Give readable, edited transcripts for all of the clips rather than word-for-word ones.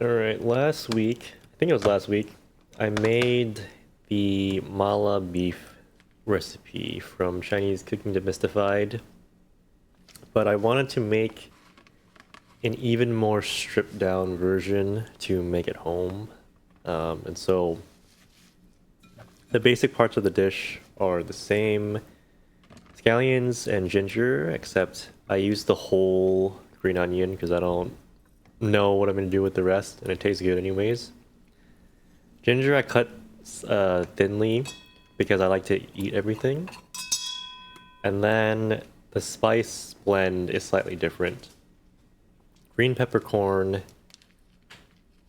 Alright, last week, I think it was last week, I made the mala beef recipe from Chinese Cooking Demystified, but I wanted to make an even more stripped down version to make it home. And so the basic parts of the dish are the same scallions and ginger, except I use the whole green onion because I don't know what I'm going to do with the rest, and it tastes good anyways. Ginger I cut thinly because I like to eat everything. And then the spice blend is slightly different. Green peppercorn,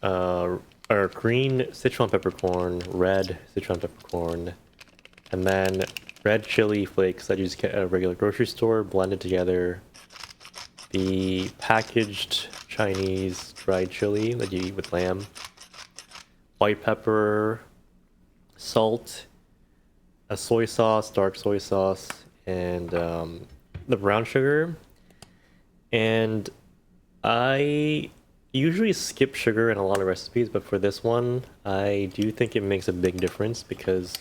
or green Sichuan peppercorn, red Sichuan peppercorn, and then red chili flakes that you just get at a regular grocery store, blended together. The packaged Chinese dried chili that you eat with lamb, white pepper, salt, a soy sauce, dark soy sauce, and the brown sugar. And I usually skip sugar in a lot of recipes, but for this one, I do think it makes a big difference because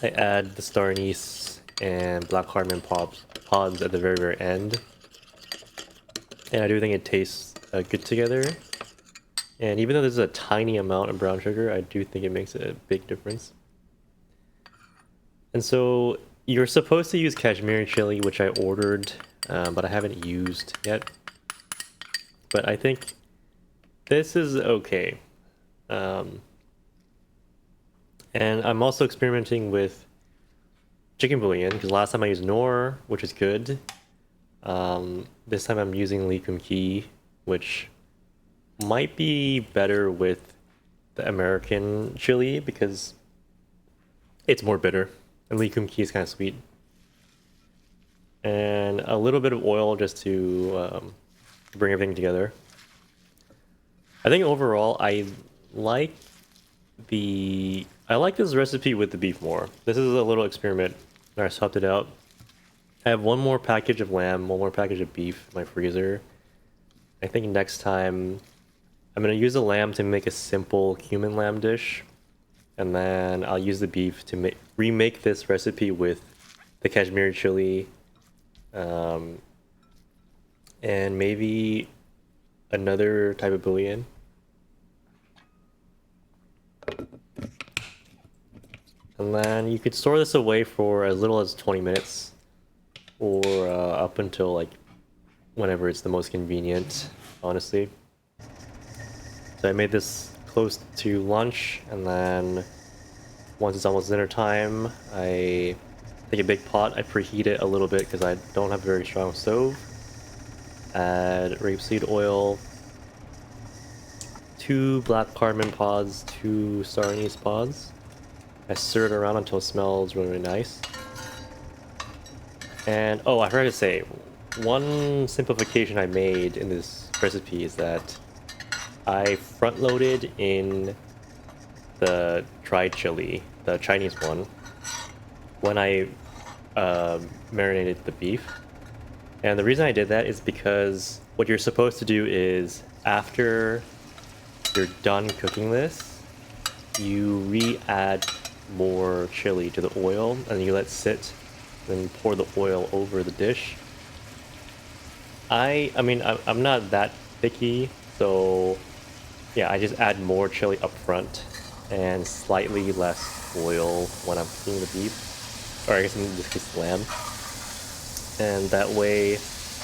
I add the star anise and black cardamom pods at the very, very end. And I do think it tastes good together. And even though there's a tiny amount of brown sugar, I do think it makes a big difference. And so you're supposed to use Kashmiri chili, which I ordered, but I haven't used yet. But I think this is okay. And I'm also experimenting with chicken bouillon, because last time I used Knorr, which is good. This time I'm using Lee Kum Kee, which might be better with the American chili because it's more bitter, and Lee Kum Kee is kind of sweet. And a little bit of oil just to bring everything together. I think overall like I like this recipe with the beef more. This is a little experiment. I swapped it out. I have one more package of lamb, one more package of beef in my freezer. I think next time I'm gonna use the lamb to make a simple cumin lamb dish, and then I'll use the beef to remake this recipe with the Kashmiri chili, and maybe another type of bouillon. And then you could store this away for as little as 20 minutes, or up until like whenever it's the most convenient, honestly. So I made this close to lunch, and then once it's almost dinner time, I take a big pot, I preheat it a little bit because I don't have a very strong stove. Add rapeseed oil, 2 black cardamom pods, 2 star anise pods. I stir it around until it smells really, really nice. And oh, I forgot to say, one simplification I made in this recipe is that I front-loaded in the dried chili, the Chinese one, when I marinated the beef. And the reason I did that is because what you're supposed to do is, after you're done cooking this, you re-add more chili to the oil, and you let it sit, then pour the oil over the dish. I mean, I'm not that picky, so yeah, I just add more chili up front and slightly less oil when I'm cooking the beef, or I guess in this case lamb. And that way,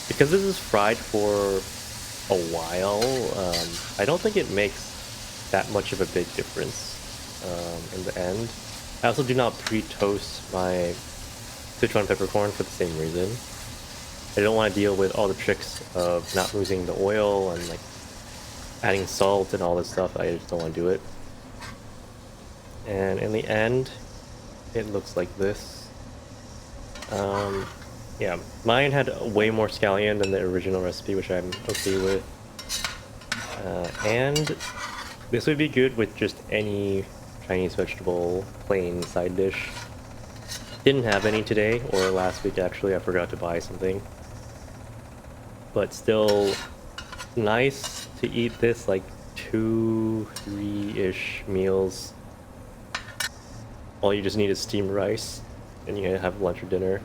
because this is fried for a while, I don't think it makes that much of a big difference in the end. I also do not pre-toast my Sichuan peppercorn for the same reason. I don't want to deal with all the tricks of not losing the oil and like adding salt and all this stuff. I just don't want to do it. And in the end, it looks like this. Yeah, mine had way more scallion than the original recipe, which I'm okay with. And this would be good with just any Chinese vegetable plain side dish. Didn't have any today, or last week actually, I forgot to buy something. But still, nice to eat this like 2-3-ish meals. All you just need is steamed rice, and you can have lunch or dinner.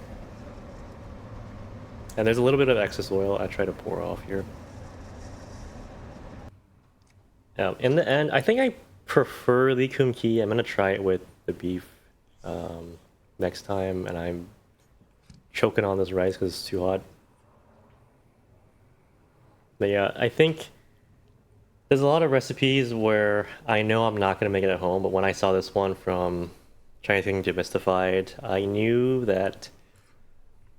And there's a little bit of excess oil I try to pour off here. In the end, I think I prefer the kumki. I'm gonna try it with the beef next time, and I'm choking on this rice because it's too hot. But yeah, I think there's a lot of recipes where I know I'm not gonna make it at home, but when I saw this one from Chinese Cooking Demystified, I knew that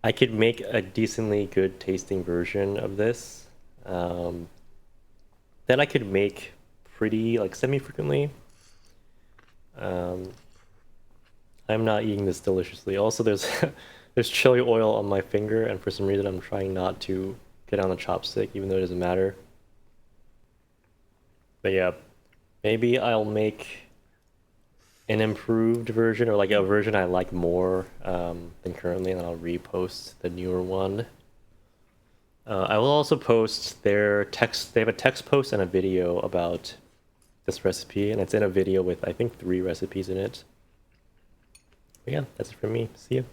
I could make a decently good tasting version of this that I could make pretty like semi-frequently. I'm not eating this deliciously. Also, there's there's chili oil on my finger, and for some reason I'm trying not to get on the chopstick, even though it doesn't matter. But yeah, maybe I'll make an improved version, or like a version I like more than currently, and then I'll repost the newer one. I will also post their text. They have a text post and a video about this recipe, and it's in a video with I think 3 recipes in it. But yeah, that's it from me. See you.